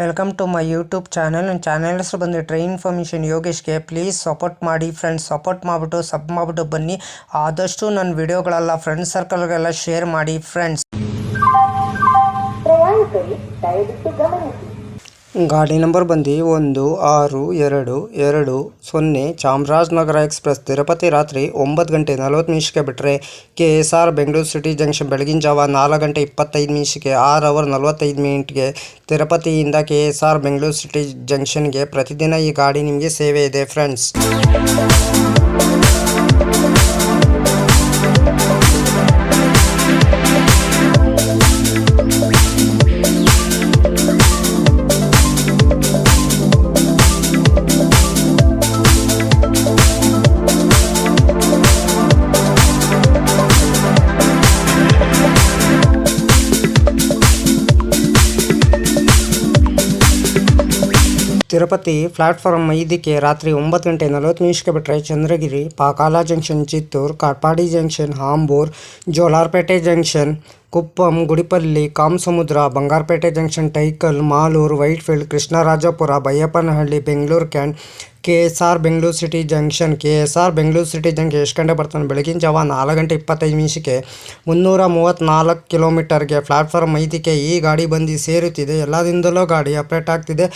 Welcome to my YouTube channel. ನನ್ನ channel ಹೆಸರು ಬಂದು ಟ್ರೈನ್ ಇನ್ಫಾರ್ಮೇಷನ್ ಯೋಗೇಶ್ಗೆ. ಪ್ಲೀಸ್ ಸಪೋರ್ಟ್ ಮಾಡಿ ಫ್ರೆಂಡ್ಸ್. ಸಪೋರ್ಟ್ ಮಾಡಿಬಿಟ್ಟು ಸಬ್ ಮಾಡಿಬಿಟ್ಟು ಬನ್ನಿ. ಆದಷ್ಟು ನನ್ನ ವಿಡಿಯೋಗಳೆಲ್ಲ ಫ್ರೆಂಡ್ಸ್ ಸರ್ಕಲ್ಗೆಲ್ಲ ಶೇರ್ ಮಾಡಿ ಫ್ರೆಂಡ್ಸ್. ಗಾಡಿ ನಂಬರ್ ಬಂದು 162220 ಚಾಮರಾಜನಗರ ಎಕ್ಸ್ಪ್ರೆಸ್ ತಿರುಪತಿ ರಾತ್ರಿ 9 ಗಂಟೆ 40 ನಿಮಿಷಕ್ಕೆ ಬಿಟ್ಟರೆ KSR ಬೆಂಗಳೂರು ಸಿಟಿ ಜಂಕ್ಷನ್ ಬೆಳಗಿನ ಜಾವ 4 ಗಂಟೆ 25 ನಿಮಿಷಕ್ಕೆ 6 ಅವರ್ 45 ಮಿನಿಟ್ಗೆ ತಿರುಪತಿಯಿಂದ KSR ಬೆಂಗಳೂರು ಸಿಟಿ ಜಂಕ್ಷನ್ಗೆ ಪ್ರತಿದಿನ ಈ ಗಾಡಿ ನಿಮಗೆ ಸೇವೆ ಇದೆ ಫ್ರೆಂಡ್ಸ್. ತಿರುಪತಿ ಪ್ಲಾಟ್ಫಾರ್ಮ್ 5ಕ್ಕೆ ರಾತ್ರಿ 9 ಗಂಟೆ 40 ನಿಮಿಷಕ್ಕೆ ಬಿಟ್ಟರೆ Chandragiri, Pakala junction, Chittoor, Katpadi junction, Ambur, Jolarpet junction, Kuppam, Gudipalli, Kamasamudra, Bangarapet junction, Tyakal, Malur, Whitefield, Krishnarajapura, Baiyappanahalli, Bengaluru cantt, KSR Bengaluru city junction. KSR Bengaluru city junction ಎಷ್ಟು ಗಂಟೆ ಬರ್ತಾನೆ? ಬೆಳಗಿನ ಜಾವ 4 ಗಂಟೆ 25 ನಿಮಿಷಕ್ಕೆ 334 ಕಿಲೋಮೀಟರ್ಗೆ ಪ್ಲಾಟ್ಫಾರ್ಮ್ 5ಕ್ಕೆ ಈ ಗಾಡಿ ಬಂದು ಸೇರುತ್ತಿದೆ. ಎಲ್ಲದಿಂದಲೂ ಗಾಡಿ ಅಪ್ಡೇಟ್ ಆಗ್ತಿದೆ.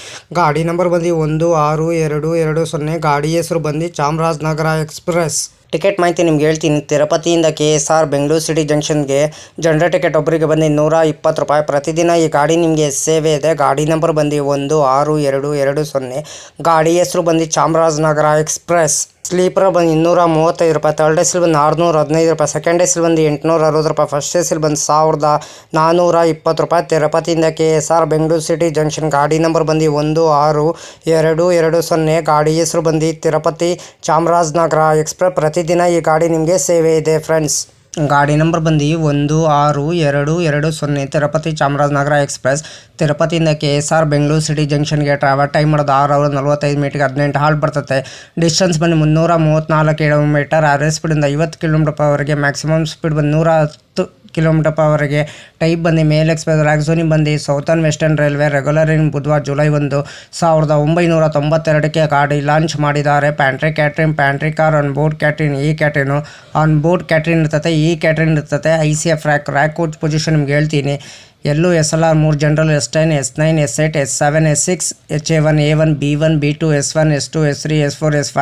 ಗಾಡಿ ನಂಬರ್ ಬಂದು 162220. ಗಾಡಿ ಹೆಸರು ಬಂದು ಚಾಮರಾಜನಗರ ಎಕ್ಸ್ಪ್ರೆಸ್. ಟಿಕೆಟ್ ಮಾಹಿತಿ ನಿಮ್ಗೆ ಹೇಳ್ತೀನಿ. ತಿರುಪತಿಯಿಂದ KSR ಬೆಂಗಳೂರು ಸಿಟಿ ಜಂಕ್ಷನ್ಗೆ ಜನರಲ್ ಟಿಕೆಟ್ ಒಬ್ಬರಿಗೆ ಬಂದು 120 ರೂಪಾಯಿ. ಪ್ರತಿದಿನ ಈ ಗಾಡಿ ನಿಮಗೆ ಸೇವೆ ಇದೆ. ಗಾಡಿ ನಂಬರ್ ಬಂದು 162220. ಗಾಡಿ ಹೆಸರು ಬಂದು ಚಾಮರಾಜನಗರ ಎಕ್ಸ್ಪ್ರೆಸ್. ಸ್ಲೀಪರ್ ಬಂದು 235 ರೂಪಾಯಿ. ಥರ್ಡ್ ಎಸಿಲ್ ಬಂದು 615 ರೂಪಾಯಿ. ಸೆಕೆಂಡ್ ಎಸಿಲ್ ಬಂದು 860 ರೂಪಾಯಿ. ಫಸ್ಟ್ ಎಸಿಲ್ ಬಂದು 1420 ರೂಪಾಯಿ. ತಿರುಪತಿಯಿಂದ KSR ಬೆಂಗಳೂರು ಸಿಟಿ ಜಂಕ್ಷನ್. ಗಾಡಿ ನಂಬರ್ ಬಂದು 162220. ಗಾಡಿ ಹೆಸರು ಬಂದು ತಿರುಪತಿ ಚಾಮರಾಜನಗರ ಎಕ್ಸ್ಪ್ರೆಸ್. ಪ್ರತಿದಿನ ಈ ಗಾಡಿ ನಿಮಗೆ ಸೇವೆ ಇದೆ ಫ್ರೆಂಡ್ಸ್. ಗಾಡಿ ನಂಬರ್ ಬಂದು 162220. ತಿರುಪತಿ ಚಾಮರಾಜನಗರ ಎಕ್ಸ್ಪ್ರೆಸ್. ತಿರುಪತಿಯಿಂದ KSR ಬೆಂಗಳೂರು ಸಿಟಿ ಜಂಕ್ಷನ್ಗೆ ಟ್ರಾವೆಲ್ ಟೈಮ್ ಮಾಡೋದು 6 ಅವರ್ 45 ಮಿನಿಟ್ಗೆ 18 ಹಾಲ್ಟ್ ಬರ್ತದೆ. ಡಿಸ್ಟೆನ್ಸ್ ಬಂದು 334 ಕಿಲೋಮೀಟರ್. ಆವ್ರೇಜ್ ಸ್ಪೀಡಿಂದ 50 ಕಿಲೋಮೀಟರ್/ಅವರ್ಗೆ. ಮ್ಯಾಕ್ಸಿಮಮ್ ಸ್ಪೀಡ್ ಬಂದು 110 ಕಿಲೋಮೀಟರ್/ಅವರ್ಗೆ. ಟೈಪ್ ಬಂದು ಮೇಲ್ ಎಕ್ಸ್ಪ್ರೆಸ್. ರ್ಯಾಕ್ಸೋನಿ ಬಂದು southern western railway. Regular in ಬುಧವಾರ ಜುಲೈ 1, 1992 ಗಾಡಿ ಲಾಂಚ್ ಮಾಡಿದ್ದಾರೆ. Pantry catering, pantry car, on board catering, ಈ ಕ್ಯಾಟ್ರಿನು ಆನ್ ಬೋರ್ಡ್ ಕ್ಯಾಟ್ರಿನ್ ಇರ್ತದೆ, ಈ ಕ್ಯಾಟ್ರಿನ್ ಇರ್ತದೆ. ICF ರ್ಯಾಕ್ ಕೋಚ್ ಪೊಸಿಷನ್ ನಿಮ್ಗೆ ಹೇಳ್ತೀನಿ. ಎಲ್ಲೂ SLR 3 general, S10, S9, S8, S7, S6, HA1, A1, B1, B2, S1, S2, S3, S4, S5.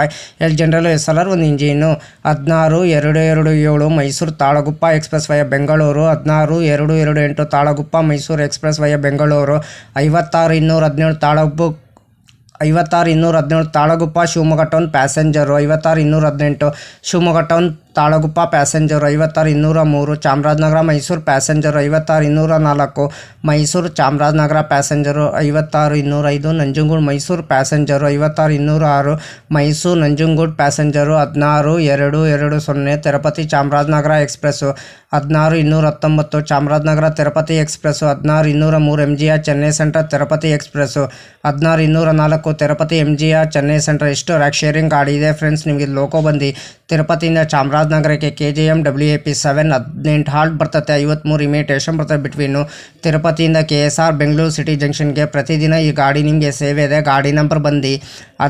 L general, SLR 1 engine. 162227 Mysuru Talaguppa express via Bengaluru. 16228 Talaguppa Mysuru express via Bengaluru. 56217 Talaguppa Shivamogga town passenger. 56218 Shivamogga town Talaguppa passenger. 56203 Chamarajanagar Mysuru passenger. 56204 Mysuru Chamarajanagar passenger. 56205 Nanjangud Mysuru passenger. 56206 Mysuru Nanjangud passenger. 16220 Tirupati Chamarajanagar express. 16219 Chamarajanagar Tirupati express. 16203 MGR Chennai central Tirupati express. 16204 Tirupati MGR Chennai central. ಇಷ್ಟು rake sharing ಗಾಡಿ ಇದೆ friends. ನಿಮಗೆ ಲೋಕೋ ಬಂದು ತಿರುಪತಿಯಿಂದ ಚಾಮರಾಜನಗರಕ್ಕೆ KJM WAP 7 18 halt ಬರ್ತದೆ. 53 imitation ಬರ್ತದೆ between. ತಿರುಪತಿಯಿಂದ KSR Bengaluru city ಜಂಕ್ಷನ್ಗೆ ಪ್ರತಿದಿನ ಈ ಗಾಡಿ ನಿಮಗೆ ಸೇವೆ ಇದೆ. ಗಾಡಿ ನಂಬರ್ ಬಂದು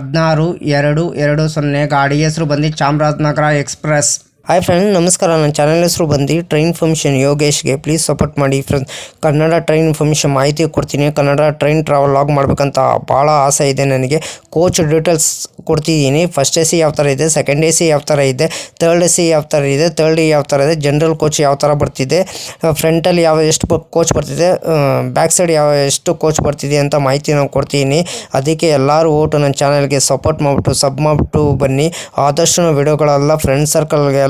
16220. ಗಾಡಿ ಹೆಸರು ಬಂದು ಚಾಮರಾಜನಗರ ಎಕ್ಸ್ಪ್ರೆಸ್. ಹಾಯ್ ಫ್ರೆಂಡ್, ನಮಸ್ಕಾರ. ನನ್ನ ಚಾನಲ್ ಹೆಸರು ಬಂದು ಟ್ರೈನ್ ಇನ್ಫಾರ್ಮೇಷನ್ ಯೋಗೇಶ್ಗೆ. ಪ್ಲೀಸ್ ಸಪೋರ್ಟ್ ಮಾಡಿ ಫ್ರೆಂಡ್ಸ್. ಕನ್ನಡ ಟ್ರೈನ್ ಇನ್ಫಾರ್ಮೇಷನ್ ಮಾಹಿತಿ ಕೊಡ್ತೀನಿ. ಕನ್ನಡ ಟ್ರೈನ್ ಟ್ರಾವೆಲ್ ಲಾಗ್ ಮಾಡಬೇಕಂತ ಭಾಳ ಆಸೆ ಇದೆ ನನಗೆ. ಕೋಚ್ ಡೀಟೇಲ್ಸ್ ಕೊಡ್ತಿದ್ದೀನಿ. ಫಸ್ಟ್ AC ಯಾವ ಥರ ಇದೆ, ಸೆಕೆಂಡ್ AC ಯಾವ ಥರ ಇದೆ, ಥರ್ಡ್ AC ಯಾವ ಥರ ಇದೆ, ಥರ್ಡ್ ಯಾವ ಥರ ಇದೆ, ಜನರಲ್ ಕೋಚ್ ಯಾವ ಥರ ಬರ್ತಿದೆ, ಫ್ರಂಟಲ್ಲಿ ಎಷ್ಟು ಕೋಚ್ ಬರ್ತಿದೆ, ಬ್ಯಾಕ್ ಸೈಡ್ ಎಷ್ಟು ಕೋಚ್ ಬರ್ತಿದೆ ಅಂತ ಮಾಹಿತಿ ನಾನು ಕೊಡ್ತೀನಿ. ಅದಕ್ಕೆ ಎಲ್ಲರೂ ನನ್ನ ಚಾನಲ್ಗೆ ಸಪೋರ್ಟ್ ಮಾಡಿಬಿಟ್ಟು ಸಬ್ ಮಾಡಿಬಿಟ್ಟು ಬನ್ನಿ. ಆದಷ್ಟು ವಿಡಿಯೋಗಳೆಲ್ಲ ಫ್ರೆಂಡ್ ಸರ್ಕಲ್ಗೆ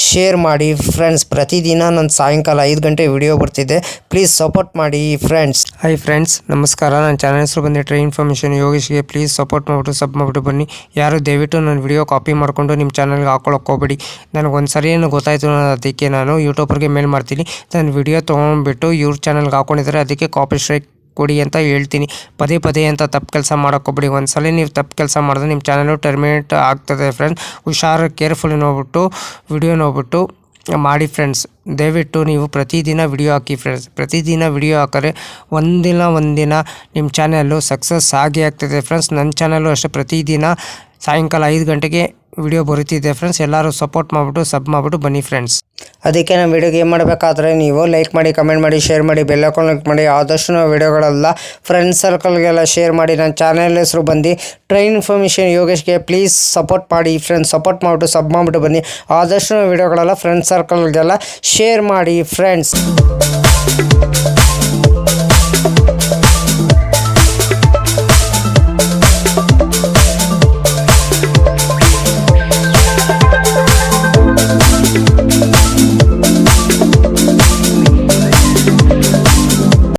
ಶೇರ್ ಮಾಡಿ ಫ್ರೆಂಡ್ಸ್. ಪ್ರತಿದಿನ ನನ್ನ ಸಾಯಂಕಾಲ 5 ಗಂಟೆ ವಿಡಿಯೋ ಬರ್ತಿದೆ. ಪ್ಲೀಸ್ ಸಪೋರ್ಟ್ ಮಾಡಿ ಫ್ರೆಂಡ್ಸ್. ಹಾಯ್ ಫ್ರೆಂಡ್ಸ್, ನಮಸ್ಕಾರ. ನನ್ನ ಚಾನಲ್ ಹೆಸರು ಬಂದು ಟ್ರೈನ್ ಇನ್ಫಾರ್ಮೇಷನ್ ಯೋಗೇಶ್ಗೆ. ಪ್ಲೀಸ್ ಸಪೋರ್ಟ್ ಮಾಡಿಬಿಟ್ಟು ಸಬ್ ಮಾಡಿಬಿಟ್ಟು ಬನ್ನಿ. ಯಾರು ದಯವಿಟ್ಟು ನನ್ನ ವಿಡಿಯೋ ಕಾಪಿ ಮಾಡಿಕೊಂಡು ನಿಮ್ಮ ಚಾನಲ್ಗೆ ಹಾಕೊಳ್ಳೋಕೆ ಹೋಗಬೇಡಿ. ನನಗೊಂದು ಸರಿ ಏನು ಗೊತ್ತಾಯಿತು, ಅದಕ್ಕೆ ನಾನು ಯೂಟ್ಯೂಬರ್ಗೆ ಮೇಲ್ ಮಾಡ್ತೀನಿ. ನನ್ನ ವಿಡಿಯೋ ತೊಗೊಂಡ್ಬಿಟ್ಟು ಇವ್ರ ಚಾನಲ್ಗೆ ಹಾಕೊಂಡಿದ್ದಾರೆ, ಅದಕ್ಕೆ ಕಾಪಿ ಸ್ಟ್ರೈಕ್ ಕೊಡಿ ಅಂತ ಹೇಳ್ತೀನಿ. ಪದೇ ಅಂತ ತಪ್ಪು ಕೆಲಸ ಮಾಡೋಕ್ಕೋಗ್ಬಿಡಿ. ಒಂದ್ಸಲ ನೀವು ತಪ್ಪು ಕೆಲಸ ಮಾಡಿದ್ರೆ ನಿಮ್ಮ ಚಾನಲು ಟರ್ಮಿನೇಟ್ ಆಗ್ತದೆ ಫ್ರೆಂಡ್ಸ್. ಹುಷಾರು, ಕೇರ್ಫುಲ್ ನೋಡ್ಬಿಟ್ಟು ವಿಡಿಯೋ ನೋಡ್ಬಿಟ್ಟು ಮಾಡಿ ಫ್ರೆಂಡ್ಸ್. ದಯವಿಟ್ಟು ನೀವು ಪ್ರತಿದಿನ ವಿಡಿಯೋ ಹಾಕಿ ಫ್ರೆಂಡ್ಸ್. ಪ್ರತಿದಿನ ವಿಡಿಯೋ ಹಾಕಿದ್ರೆ ಒಂದಿನ ನಿಮ್ಮ ಚಾನಲ್ಲು ಸಕ್ಸಸ್ ಆಗೇ ಆಗ್ತದೆ ಫ್ರೆಂಡ್ಸ್. ನನ್ನ ಚಾನಲ್ಲು ಅಷ್ಟೇ ಪ್ರತಿದಿನ ಸಾಯಂಕಾಲ 5 ಗಂಟೆಗೆ ವಿಡಿಯೋ ಬರುತ್ತಿದೆ ಫ್ರೆಂಡ್ಸ್. ಎಲ್ಲರೂ ಸಪೋರ್ಟ್ ಮಾಡಿಬಿಟ್ಟು ಸಬ್ ಮಾಡಿಬಿಟ್ಟು ಬನ್ನಿ ಫ್ರೆಂಡ್ಸ್. ಅದಕ್ಕೆ ನಮ್ಮ ವಿಡಿಯೋಗೆ ಏನು ಮಾಡಬೇಕಾದ್ರೆ ನೀವು ಲೈಕ್ ಮಾಡಿ, ಕಮೆಂಟ್ ಮಾಡಿ, ಶೇರ್ ಮಾಡಿ, ಬೆಲ್ ಐಕಾನ್ ಕ್ಲಿಕ್ ಮಾಡಿ. ಆದಷ್ಟು ನಾವು ವಿಡಿಯೋಗಳೆಲ್ಲ ಫ್ರೆಂಡ್ಸ್ ಸರ್ಕಲ್ಗೆಲ್ಲ ಶೇರ್ ಮಾಡಿ. ನನ್ನ ಚಾನಲ್ ಹೆಸರು ಬಂದು ಟ್ರೈನ್ ಇನ್ಫಾರ್ಮೇಷನ್ ಯೋಗೇಶ್ಗೆ. ಪ್ಲೀಸ್ ಸಪೋರ್ಟ್ ಮಾಡಿ ಫ್ರೆಂಡ್ಸ್. ಸಪೋರ್ಟ್ ಮಾಡಿಬಿಟ್ಟು ಸಬ್ ಮಾಡಿಬಿಟ್ಟು ಬನ್ನಿ. ಆದಷ್ಟು ನಾವು ವಿಡಿಯೋಗಳೆಲ್ಲ ಫ್ರೆಂಡ್ಸ್ ಸರ್ಕಲ್ಗೆಲ್ಲ ಶೇರ್ ಮಾಡಿ ಫ್ರೆಂಡ್ಸ್.